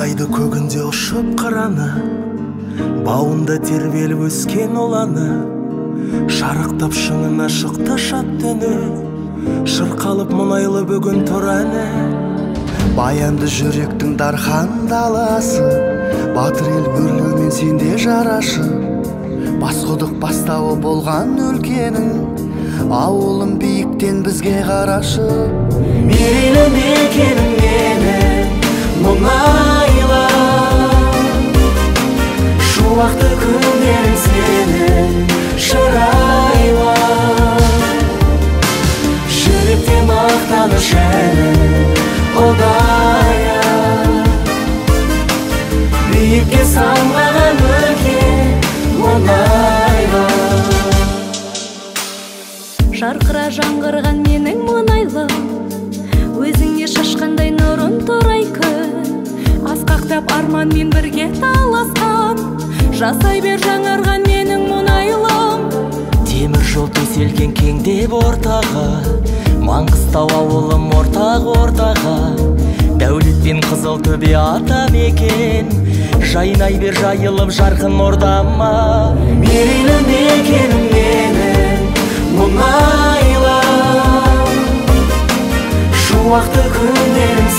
айды көгінде ұшып қыраны, бауында тербеліп өскен оланы, шарықтап шыңына шықты шат түні, шырқалып мұнайлы бүгін тұр әні. Баянды жүректің дархан даласы, батыр ел өрлеумен сенде жарашы. Басқұдық бастауы болған өлкенің, ауылым биіктен бізге қарашы. Мерейлі мекенім менің мұнайлы, шуақты күндерің сенің шырайлы. Жүректе мақтаныш әні ұдайы, биікке самғаған өлке мұнайлы. Жарқыра жаңғырған менің мұнайлым, өзіңе шашқандай нұрын турай күн. Асқақтап арманмен бірге таласқан, жасай бер жаңарған менің мұнайлым. Темір жол төселген кеңдеп ортаға, Маңғыстау ауылым ортаға. Дәулет пен қызыл төбе ата мекен, жайнай бер жайылып жарқын ордама. Мерейлі мекенім менің мұнайлы, шуақты күндерің